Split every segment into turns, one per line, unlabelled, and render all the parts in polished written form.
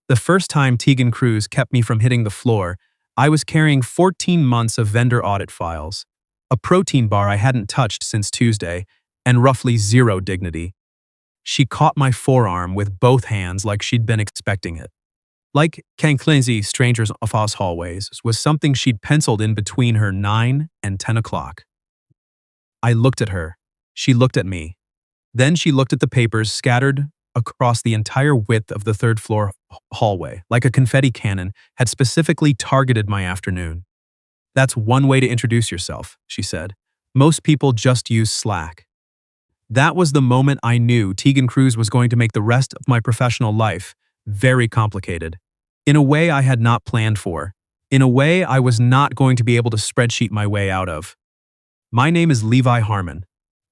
The first time Tegan Cruz kept me from hitting the floor, I was carrying 14 months of vendor audit files, a protein bar I hadn't touched since Tuesday, and roughly zero dignity. She caught my forearm with both hands like she'd been expecting it. Like Canclinzy, Strangers of Oz Hallways, was something she'd penciled in between her 9 and 10 o'clock. I looked at her. She looked at me. Then she looked at the papers scattered across the entire width of the third-floor hallway, like a confetti cannon had specifically targeted my afternoon. "That's one way to introduce yourself," she said. "Most people just use Slack." That was the moment I knew Tegan Cruz was going to make the rest of my professional life very complicated. In a way I had not planned for. In a way I was not going to be able to spreadsheet my way out of. My name is Levi Harmon.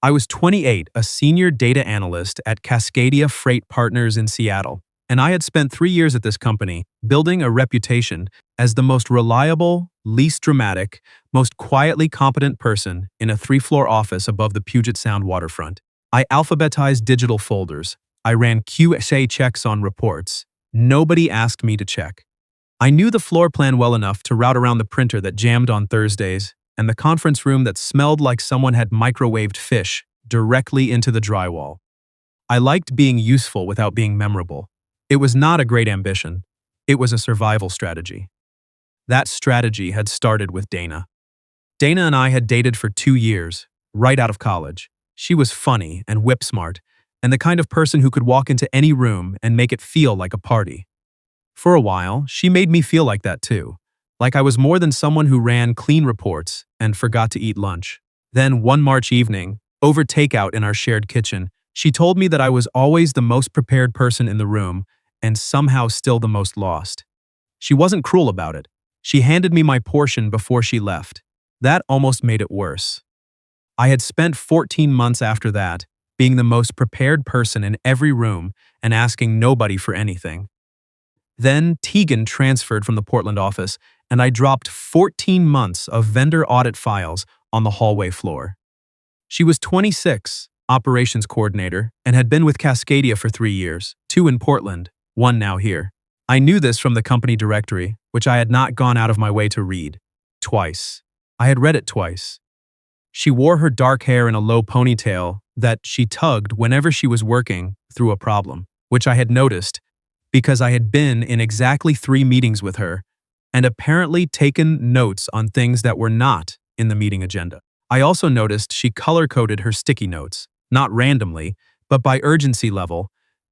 I was 28, a senior data analyst at Cascadia Freight Partners in Seattle, and I had spent 3 years at this company, building a reputation as the most reliable, least dramatic, most quietly competent person in a 3-floor office above the Puget Sound waterfront. I alphabetized digital folders. I ran QA checks on reports. Nobody asked me to check. I knew the floor plan well enough to route around the printer that jammed on Thursdays and the conference room that smelled like someone had microwaved fish directly into the drywall. I liked being useful without being memorable. It was not a great ambition. It was a survival strategy. That strategy had started with Dana. Dana and I had dated for 2 years, right out of college. She was funny and whip-smart, and the kind of person who could walk into any room and make it feel like a party. For a while, she made me feel like that too, like I was more than someone who ran clean reports and forgot to eat lunch. Then one March evening, over takeout in our shared kitchen, she told me that I was always the most prepared person in the room and somehow still the most lost. She wasn't cruel about it. She handed me my portion before she left. That almost made it worse. I had spent 14 months after that being the most prepared person in every room and asking nobody for anything. Then Tegan transferred from the Portland office, and I dropped 14 months of vendor audit files on the hallway floor. She was 26, operations coordinator, and had been with Cascadia for 3 years, 2 in Portland, 1 now here. I knew this from the company directory, which I had not gone out of my way to read. Twice. I had read it twice. She wore her dark hair in a low ponytail that she tugged whenever she was working through a problem, which I had noticed because I had been in exactly 3 meetings with her and apparently taken notes on things that were not in the meeting agenda. I also noticed she color-coded her sticky notes, not randomly, but by urgency level,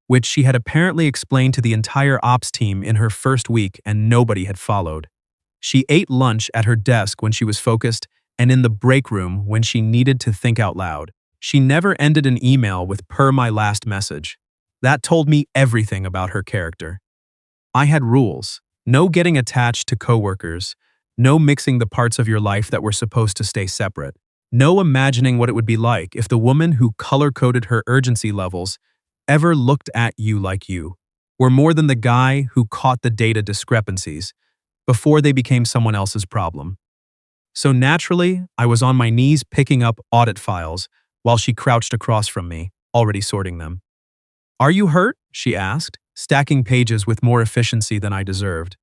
which she had apparently explained to the entire ops team in her first week and nobody had followed. She ate lunch at her desk when she was focused and in the break room when she needed to think out loud. She never ended an email with "per my last message." That told me everything about her character. I had rules. No getting attached to coworkers. No mixing the parts of your life that were supposed to stay separate. No imagining what it would be like if the woman who color-coded her urgency levels ever looked at you like you were more than the guy who caught the data discrepancies before they became someone else's problem. So naturally, I was on my knees picking up audit files while she crouched across from me, already sorting them. "Are you hurt?" she asked, stacking pages with more efficiency than I deserved.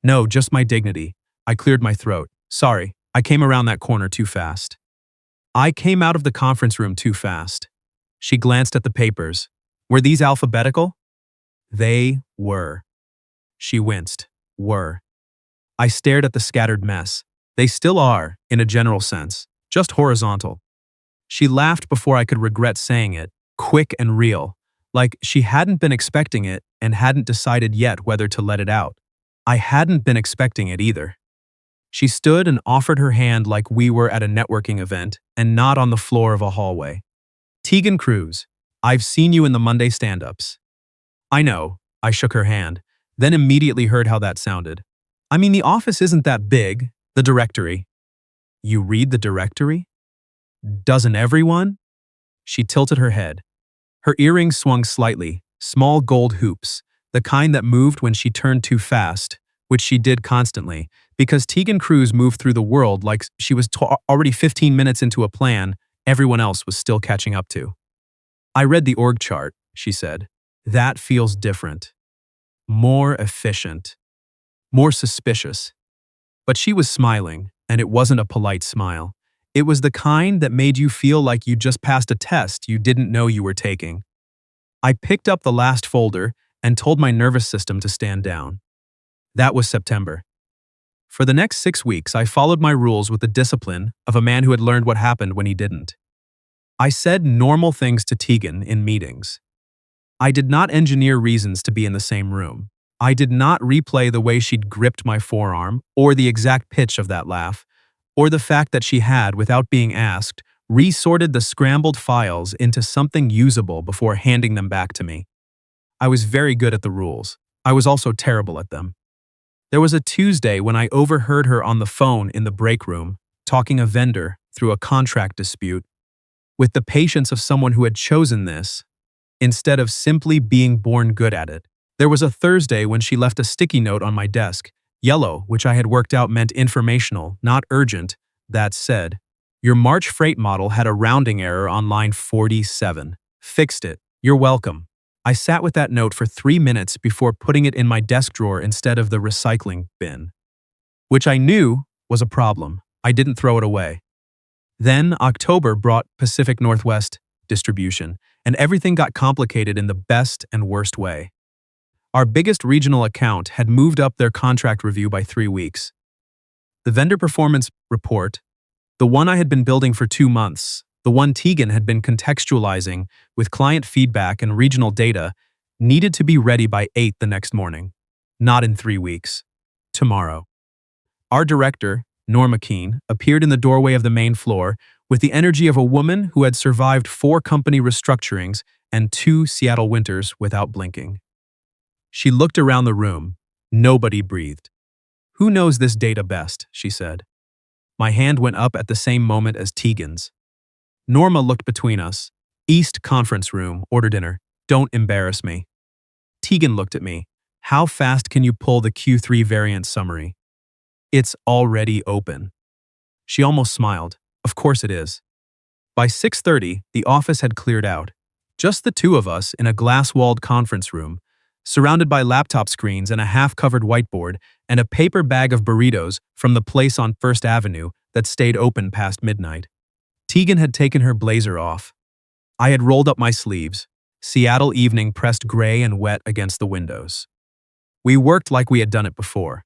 "No, just my dignity." I cleared my throat. "Sorry, I came around that corner too fast." I came out of the conference room too fast. She glanced at the papers. "Were these alphabetical?" "They were." She winced. "Were." I stared at the scattered mess. "They still are, in a general sense, just horizontal." She laughed before I could regret saying it, quick and real, like she hadn't been expecting it and hadn't decided yet whether to let it out. I hadn't been expecting it either. She stood and offered her hand like we were at a networking event and not on the floor of a hallway. "Tegan Cruz, I've seen you in the Monday stand-ups." "I know." I shook her hand, then immediately heard how that sounded. "I mean, the office isn't that big. The directory." "You read the directory?" "Doesn't everyone?" She tilted her head. Her earrings swung slightly, small gold hoops, the kind that moved when she turned too fast, which she did constantly, because Tegan Cruz moved through the world like she was already 15 minutes into a plan everyone else was still catching up to. "I read the org chart," she said. "That feels different." more efficient, more suspicious. But she was smiling, and it wasn't a polite smile. It was the kind that made you feel like you just passed a test you didn't know you were taking. I picked up the last folder and told my nervous system to stand down. That was September. For the next 6 weeks, I followed my rules with the discipline of a man who had learned what happened when he didn't. I said normal things to Tegan in meetings. I did not engineer reasons to be in the same room. I did not replay the way she'd gripped my forearm, or the exact pitch of that laugh, or the fact that she had, without being asked, resorted the scrambled files into something usable before handing them back to me. I was very good at the rules. I was also terrible at them. There was a Tuesday when I overheard her on the phone in the break room, talking a vendor through a contract dispute, with the patience of someone who had chosen this, instead of simply being born good at it. There was a Thursday when she left a sticky note on my desk, yellow, which I had worked out meant informational, not urgent, that said, "Your March freight model had a rounding error on line 47. Fixed it. You're welcome." I sat with that note for 3 minutes before putting it in my desk drawer instead of the recycling bin, which I knew was a problem. I didn't throw it away. Then October brought Pacific Northwest distribution, and everything got complicated in the best and worst way. Our biggest regional account had moved up their contract review by 3 weeks. The vendor performance report, the one I had been building for 2 months, the one Tegan had been contextualizing with client feedback and regional data, needed to be ready by 8 the next morning. Not in 3 weeks. Tomorrow. Our director, Norma Keene, appeared in the doorway of the main floor with the energy of a woman who had survived 4 company restructurings and 2 Seattle winters without blinking. She looked around the room. Nobody breathed. "Who knows this data best?" she said. My hand went up at the same moment as Tegan's. Norma looked between us. "East conference room, order dinner. Don't embarrass me." Tegan looked at me. "How fast can you pull the Q3 variant summary?" "It's already open." She almost smiled. "Of course it is." By 6:30, the office had cleared out. Just the 2 of us in a glass-walled conference room, surrounded by laptop screens and a half-covered whiteboard and a paper bag of burritos from the place on First Avenue that stayed open past midnight. Tegan had taken her blazer off. I had rolled up my sleeves. Seattle evening pressed gray and wet against the windows. We worked like we had done it before.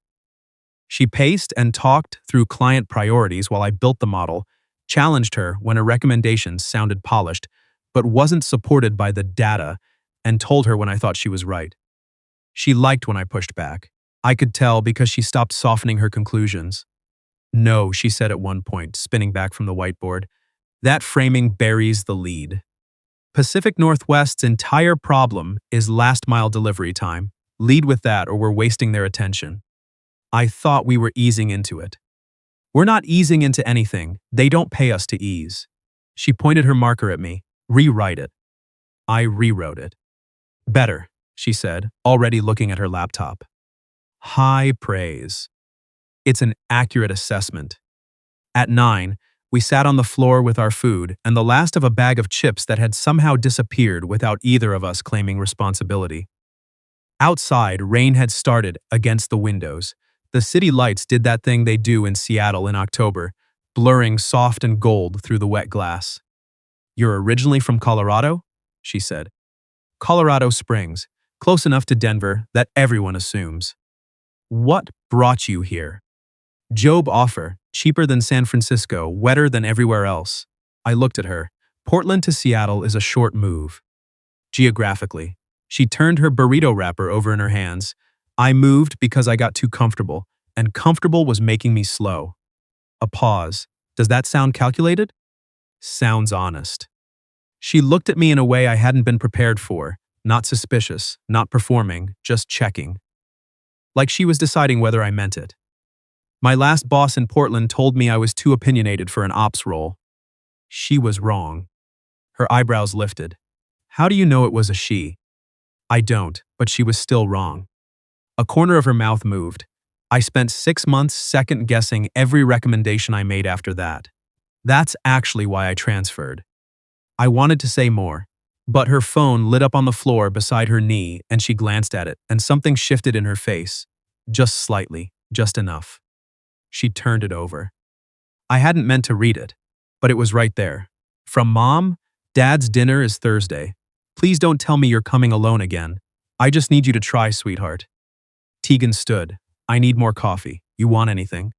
She paced and talked through client priorities while I built the model, challenged her when her recommendations sounded polished, but wasn't supported by the data, and told her when I thought she was right. She liked when I pushed back. I could tell because she stopped softening her conclusions. "No," she said at one point, spinning back from the whiteboard. "That framing buries the lead. Pacific Northwest's entire problem is last-mile delivery time. Lead with that or we're wasting their attention." I thought we were easing into it. "We're not easing into anything. They don't pay us to ease." She pointed her marker at me. "Rewrite it." I rewrote it. "Better," she said, already looking at her laptop. High praise. It's an accurate assessment. At 9, we sat on the floor with our food and the last of a bag of chips that had somehow disappeared without either of us claiming responsibility. Outside, rain had started against the windows. The city lights did that thing they do in Seattle in October, blurring soft and gold through the wet glass. "You're originally from Colorado?" she said. "Colorado Springs, close enough to Denver that everyone assumes." "What brought you here?" "Job offer, cheaper than San Francisco, wetter than everywhere else." I looked at her. Portland to Seattle is a short move. Geographically. She turned her burrito wrapper over in her hands. I moved because I got too comfortable, and comfortable was making me slow. A pause. "Does that sound calculated?" "Sounds honest." She looked at me in a way I hadn't been prepared for, not suspicious, not performing, just checking. Like she was deciding whether I meant it. "My last boss in Portland told me I was too opinionated for an ops role." She was wrong. Her eyebrows lifted. "How do you know it was a she?" "I don't, but she was still wrong." A corner of her mouth moved. I spent 6 months second-guessing every recommendation I made after that. That's actually why I transferred. I wanted to say more. But her phone lit up on the floor beside her knee and she glanced at it, and something shifted in her face. Just slightly, just enough. She turned it over. I hadn't meant to read it, but it was right there. From Mom, Dad's dinner is Thursday. Please don't tell me you're coming alone again. I just need you to try, sweetheart. Tegan stood. I need more coffee. You want anything?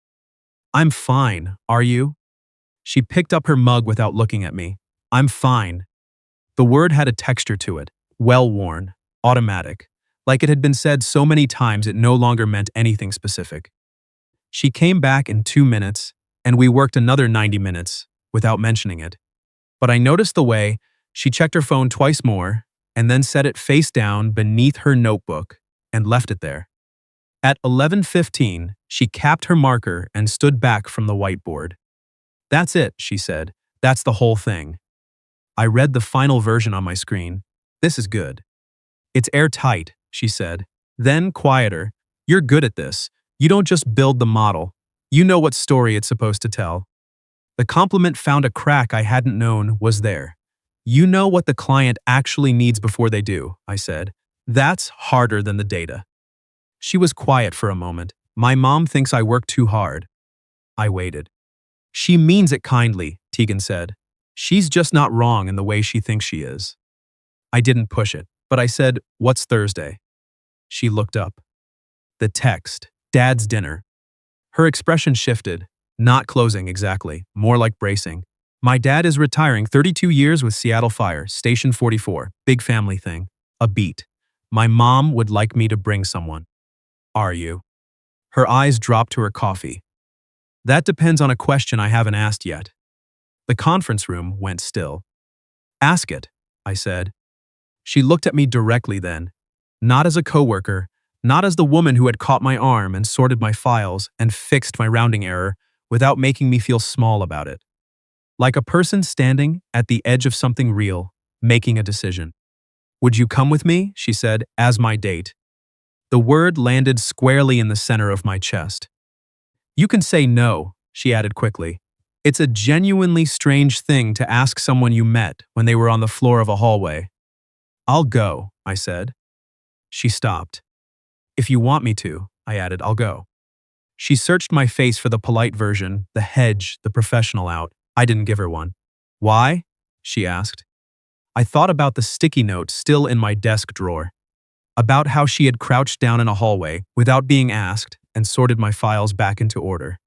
I'm fine. Are you? She picked up her mug without looking at me. I'm fine. The word had a texture to it, well-worn, automatic, like it had been said so many times it no longer meant anything specific. She came back in 2 minutes, and we worked another 90 minutes, without mentioning it. But I noticed the way she checked her phone twice more, and then set it face down beneath her notebook, and left it there. At 11:15, she capped her marker and stood back from the whiteboard. That's it, she said. That's the whole thing. I read the final version on my screen. This is good. It's airtight, she said. Then, quieter. You're good at this. You don't just build the model. You know what story it's supposed to tell. The compliment found a crack I hadn't known was there. You know what the client actually needs before they do, I said. That's harder than the data. She was quiet for a moment. My mom thinks I work too hard. I waited. She means it kindly, Tegan said. She's just not wrong in the way she thinks she is. I didn't push it, but I said, what's Thursday? She looked up. The text, Dad's dinner. Her expression shifted, not closing exactly, more like bracing. My dad is retiring 32 years with Seattle Fire, Station 44, big family thing. A beat. My mom would like me to bring someone. Are you? Her eyes dropped to her coffee. That depends on a question I haven't asked yet. The conference room went still. Ask it, I said. She looked at me directly then, not as a coworker, not as the woman who had caught my arm and sorted my files and fixed my rounding error without making me feel small about it. Like a person standing at the edge of something real, making a decision. Would you come with me, she said, as my date? The word landed squarely in the center of my chest. You can say no, she added quickly. It's a genuinely strange thing to ask someone you met when they were on the floor of a hallway. I'll go, I said. She stopped. If you want me to, I added, I'll go. She searched my face for the polite version, the hedge, the professional out. I didn't give her one. Why? She asked. I thought about the sticky note still in my desk drawer. About how she had crouched down in a hallway without being asked and sorted my files back into order.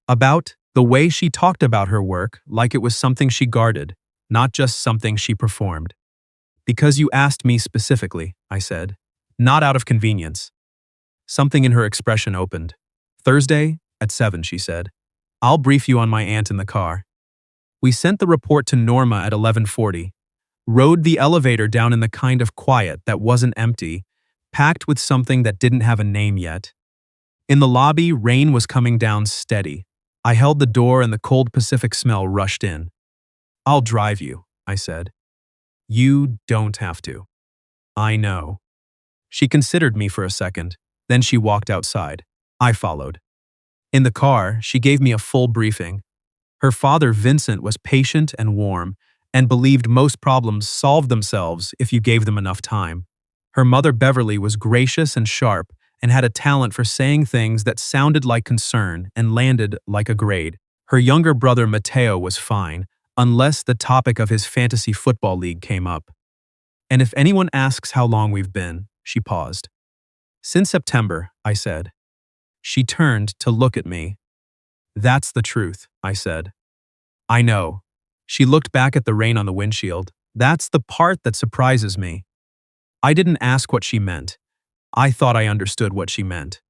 About the way she talked about her work like it was something she guarded, not just something she performed. Because you asked me specifically, I said. Not out of convenience. Something in her expression opened. Thursday, at 7, she said. I'll brief you on my aunt in the car. We sent the report to Norma at 11:40. Rode the elevator down in the kind of quiet that wasn't empty, packed with something that didn't have a name yet. In the lobby, rain was coming down steady. I held the door and the cold Pacific smell rushed in. I'll drive you, I said. You don't have to. I know. She considered me for a second, then she walked outside. I followed. In the car, she gave me a full briefing. Her father, Vincent, was patient and warm, and believed most problems solved themselves if you gave them enough time. Her mother, Beverly, was gracious and sharp, and had a talent for saying things that sounded like concern and landed like a grade. Her younger brother, Mateo, was fine, unless the topic of his fantasy football league came up. And if anyone asks how long we've been, she paused. Since September, I said. She turned to look at me. That's the truth, I said. I know. She looked back at the rain on the windshield. That's the part that surprises me. I didn't ask what she meant. I thought I understood what she meant.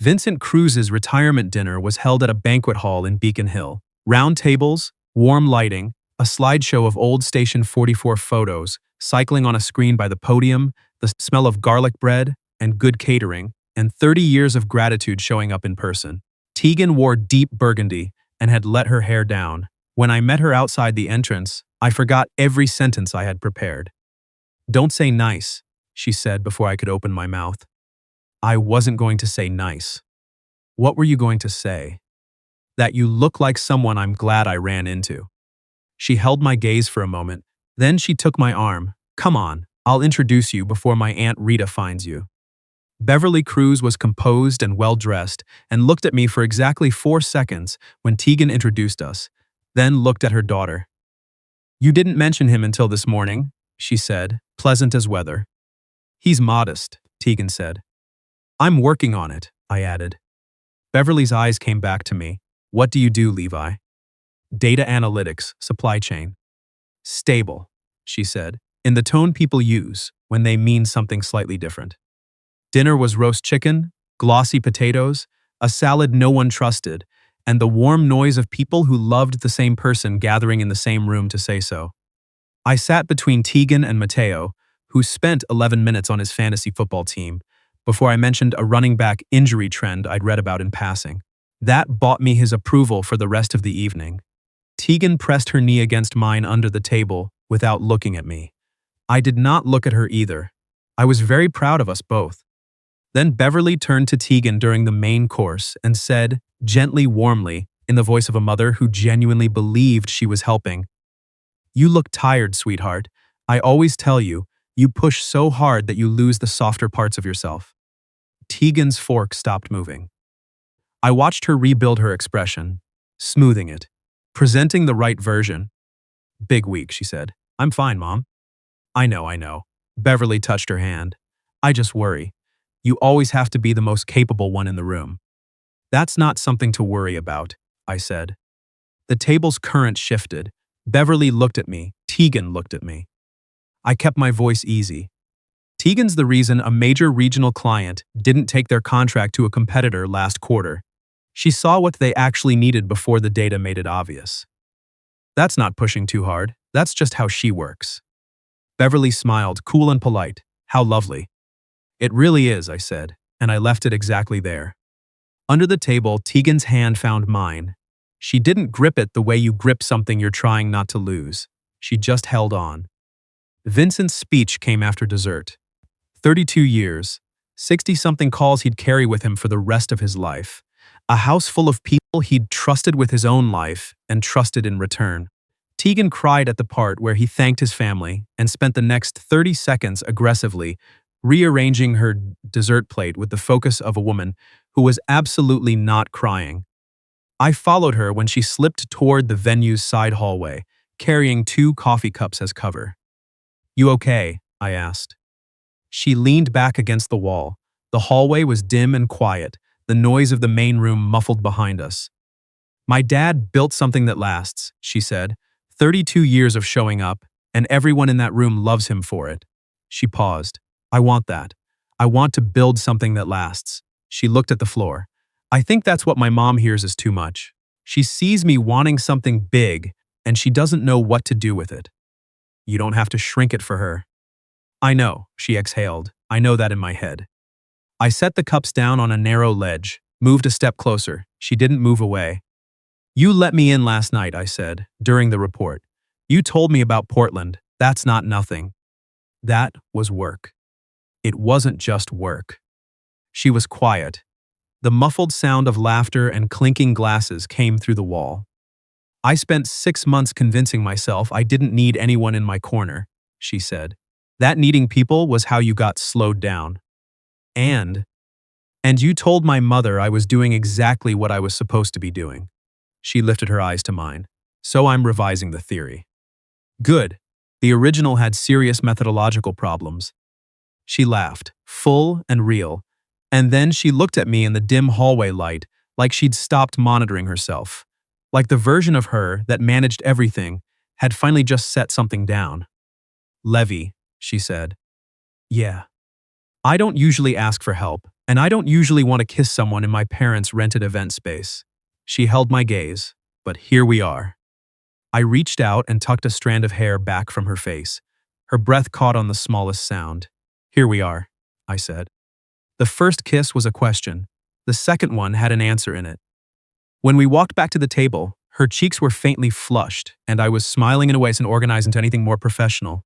Vincent Cruz's retirement dinner was held at a banquet hall in Beacon Hill. Round tables, warm lighting, a slideshow of old Station 44 photos, cycling on a screen by the podium, the smell of garlic bread and good catering, and 30 years of gratitude showing up in person. Tegan wore deep burgundy and had let her hair down. When I met her outside the entrance, I forgot every sentence I had prepared. Don't say nice, she said before I could open my mouth. I wasn't going to say nice. What were you going to say? That you look like someone I'm glad I ran into. She held my gaze for a moment, Then she took my arm. Come on, I'll introduce you before my Aunt Rita finds you. Beverly Cruz was composed and well-dressed and looked at me for exactly 4 seconds when Tegan introduced us, then looked at her daughter. You didn't mention him until this morning, she said, pleasant as weather. He's modest, Tegan said. I'm working on it, I added. Beverly's eyes came back to me. What do you do, Levi? Data analytics, supply chain. Stable, she said, in the tone people use when they mean something slightly different. Dinner was roast chicken, glossy potatoes, a salad no one trusted, and the warm noise of people who loved the same person gathering in the same room to say so. I sat between Tegan and Mateo, who spent 11 minutes on his fantasy football team, before I mentioned a running back injury trend I'd read about in passing. That bought me his approval for the rest of the evening. Tegan pressed her knee against mine under the table without looking at me. I did not look at her either. I was very proud of us both. Then Beverly turned to Tegan during the main course and said, gently, warmly, in the voice of a mother who genuinely believed she was helping, You look tired, sweetheart. I always tell you, you push so hard that you lose the softer parts of yourself. Tegan's fork stopped moving. I watched her rebuild her expression, smoothing it, presenting the right version. Big week, she said. I'm fine, Mom. I know. Beverly touched her hand. I just worry. You always have to be the most capable one in the room. That's not something to worry about, I said. The table's current shifted. Beverly looked at me. Tegan looked at me. I kept my voice easy. Tegan's the reason a major regional client didn't take their contract to a competitor last quarter. She saw what they actually needed before the data made it obvious. That's not pushing too hard. That's just how she works. Beverly smiled, cool and polite. How lovely. It really is, I said, and I left it exactly there. Under the table, Tegan's hand found mine. She didn't grip it the way you grip something you're trying not to lose. She just held on. Vincent's speech came after dessert. 32 years, 60-something calls he'd carry with him for the rest of his life. A house full of people he'd trusted with his own life and trusted in return. Tegan cried at the part where he thanked his family and spent the next 30 seconds aggressively rearranging her dessert plate with the focus of a woman who was absolutely not crying. I followed her when she slipped toward the venue's side hallway, carrying 2 coffee cups as cover. You okay? I asked. She leaned back against the wall. The hallway was dim and quiet, the noise of the main room muffled behind us. My dad built something that lasts, she said. 32 years of showing up, and everyone in that room loves him for it. She paused. I want that. I want to build something that lasts. She looked at the floor. I think that's what my mom hears is too much. She sees me wanting something big, and she doesn't know what to do with it. You don't have to shrink it for her. I know, she exhaled. I know that in my head. I set the cups down on a narrow ledge, moved a step closer. She didn't move away. You let me in last night, I said, during the report. You told me about Portland. That's not nothing. That was work. It wasn't just work. She was quiet. The muffled sound of laughter and clinking glasses came through the wall. I spent 6 months convincing myself I didn't need anyone in my corner, she said. That needing people was how you got slowed down. And you told my mother I was doing exactly what I was supposed to be doing. She lifted her eyes to mine. So I'm revising the theory. Good. The original had serious methodological problems. She laughed, full and real, and then she looked at me in the dim hallway light like she'd stopped monitoring herself. Like the version of her that managed everything had finally just set something down. Levy, she said. Yeah. I don't usually ask for help, and I don't usually want to kiss someone in my parents' rented event space. She held my gaze, but here we are. I reached out and tucked a strand of hair back from her face. Her breath caught on the smallest sound. Here we are, I said. The first kiss was a question. The second one had an answer in it. When we walked back to the table, her cheeks were faintly flushed, and I was smiling in a way so organized into anything more professional.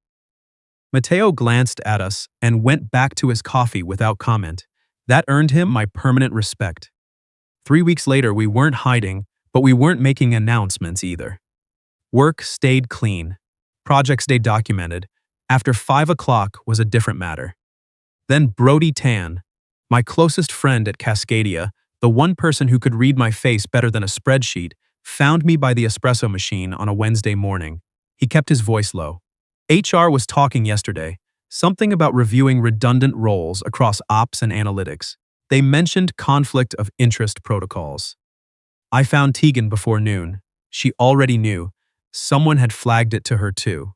Mateo glanced at us and went back to his coffee without comment. That earned him my permanent respect. 3 weeks later, we weren't hiding, but we weren't making announcements either. Work stayed clean. Projects they documented. After 5 o'clock was a different matter. Then Brody Tan, my closest friend at Cascadia, the one person who could read my face better than a spreadsheet, found me by the espresso machine on a Wednesday morning. He kept his voice low. HR was talking yesterday, something about reviewing redundant roles across ops and analytics. They mentioned conflict of interest protocols. I found Tegan before noon. She already knew. Someone had flagged it to her too.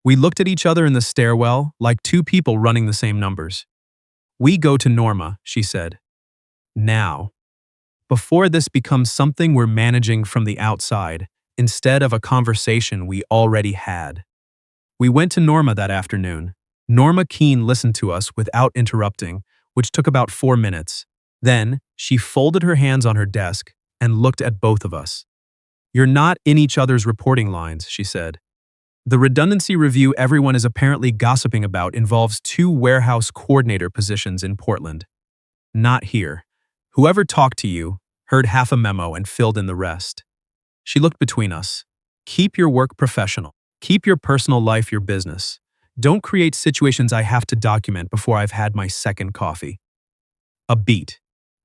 We looked at each other in the stairwell like two people running the same numbers. We go to Norma, she said. Now. Before this becomes something we're managing from the outside, instead of a conversation we already had. We went to Norma that afternoon. Norma Keene listened to us without interrupting, which took about 4 minutes. Then, she folded her hands on her desk and looked at both of us. You're not in each other's reporting lines, she said. The redundancy review everyone is apparently gossiping about involves 2 warehouse coordinator positions in Portland. Not here. Whoever talked to you heard half a memo and filled in the rest. She looked between us. Keep your work professional. Keep your personal life your business. Don't create situations I have to document before I've had my second coffee. A beat.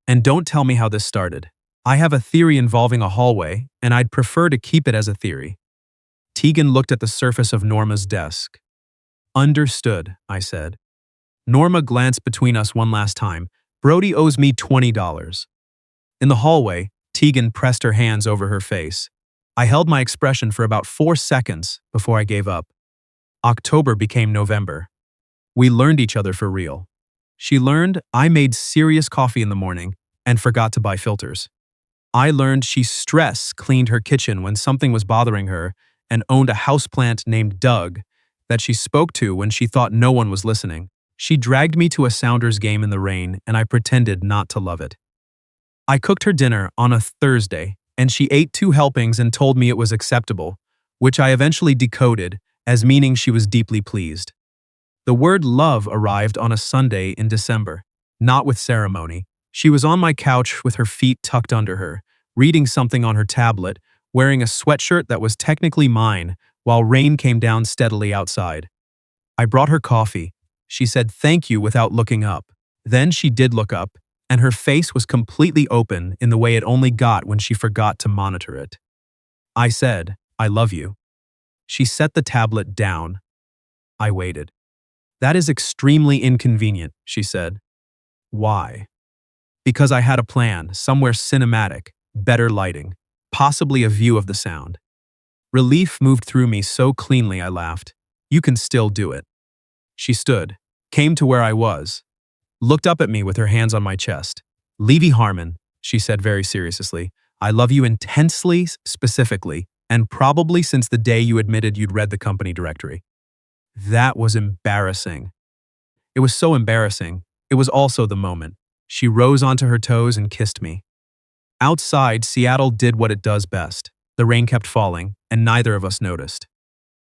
And don't tell me how this started. I have a theory involving a hallway, and I'd prefer to keep it as a theory. Tegan looked at the surface of Norma's desk. Understood, I said. Norma glanced between us one last time. Brody owes me $20. In the hallway, Tegan pressed her hands over her face. I held my expression for about 4 seconds before I gave up. October became November. We learned each other for real. She learned I made serious coffee in the morning and forgot to buy filters. I learned she stress cleaned her kitchen when something was bothering her and owned a houseplant named Doug that she spoke to when she thought no one was listening. She dragged me to a Sounders game in the rain and I pretended not to love it. I cooked her dinner on a Thursday and she ate 2 helpings and told me it was acceptable, which I eventually decoded as meaning she was deeply pleased. The word love arrived on a Sunday in December, not with ceremony. She was on my couch with her feet tucked under her, reading something on her tablet, wearing a sweatshirt that was technically mine, while rain came down steadily outside. I brought her coffee. She said thank you without looking up. Then she did look up, and her face was completely open in the way it only got when she forgot to monitor it. I said, I love you. She set the tablet down. I waited. That is extremely inconvenient, she said. Why? Because I had a plan, somewhere cinematic, better lighting, possibly a view of the sound. Relief moved through me so cleanly I laughed. You can still do it. She stood, came to where I was, looked up at me with her hands on my chest. Levy Harmon, she said very seriously, I love you intensely, specifically, and probably since the day you admitted you'd read the company directory. That was embarrassing. It was so embarrassing. It was also the moment. She rose onto her toes and kissed me. Outside, Seattle did what it does best. The rain kept falling, and neither of us noticed.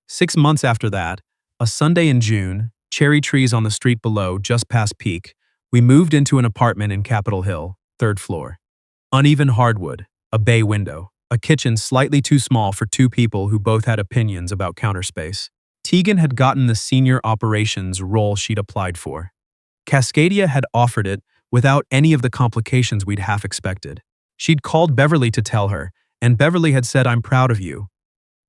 6 months after that, a Sunday in June, cherry trees on the street below, just past peak, we moved into an apartment in Capitol Hill, 3rd floor. Uneven hardwood, a bay window, a kitchen slightly too small for 2 people who both had opinions about counter space. Tegan had gotten the senior operations role she'd applied for. Cascadia had offered it without any of the complications we'd half expected. She'd called Beverly to tell her, and Beverly had said, I'm proud of you,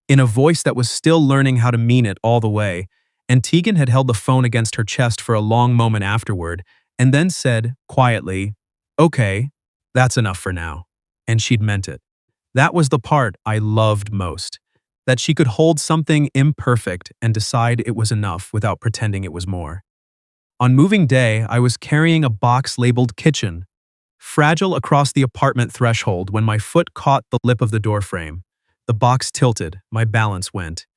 in a voice that was still learning how to mean it all the way, and Tegan had held the phone against her chest for a long moment afterward, and then said, quietly, okay, that's enough for now. And she'd meant it. That was the part I loved most, that she could hold something imperfect and decide it was enough without pretending it was more. On moving day, I was carrying a box labeled kitchen, fragile across the apartment threshold when my foot caught the lip of the doorframe. The box tilted, my balance went.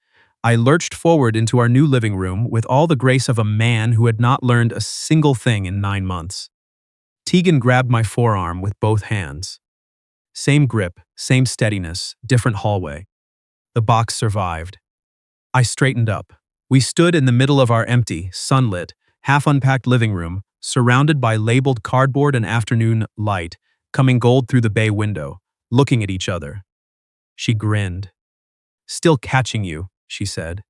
I lurched forward into our new living room with all the grace of a man who had not learned a single thing in 9 months. Tegan grabbed my forearm with both hands. Same grip, same steadiness, different hallway. The box survived. I straightened up. We stood in the middle of our empty, sunlit, half-unpacked living room, surrounded by labeled cardboard and afternoon light coming gold through the bay window, looking at each other. She grinned. Still catching you, she said.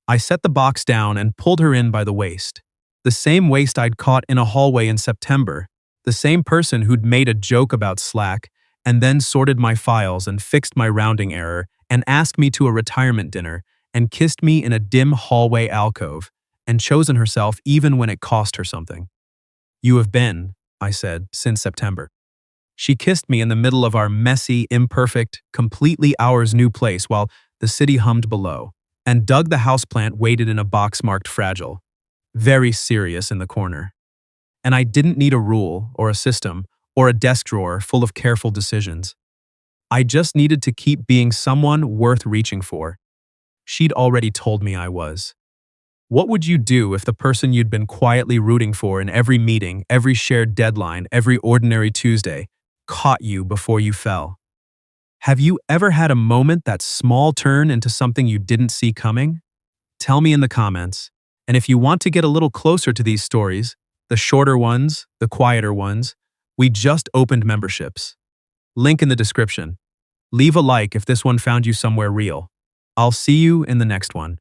I set the box down and pulled her in by the waist. The same waist I'd caught in a hallway in September. The same person who'd made a joke about Slack and then sorted my files and fixed my rounding error and asked me to a retirement dinner and kissed me in a dim hallway alcove and chosen herself even when it cost her something. "You have been," I said, "since September." She kissed me in the middle of our messy, imperfect, completely ours new place while the city hummed below, and Doug the houseplant waited in a box marked fragile, very serious in the corner. And I didn't need a rule or a system or a desk drawer full of careful decisions. I just needed to keep being someone worth reaching for. She'd already told me I was. What would you do if the person you'd been quietly rooting for in every meeting, every shared deadline, every ordinary Tuesday, caught you before you fell? Have you ever had a moment that small turn into something you didn't see coming? Tell me in the comments. And if you want to get a little closer to these stories, the shorter ones, the quieter ones, we just opened memberships. Link in the description. Leave a like if this one found you somewhere real. I'll see you in the next one.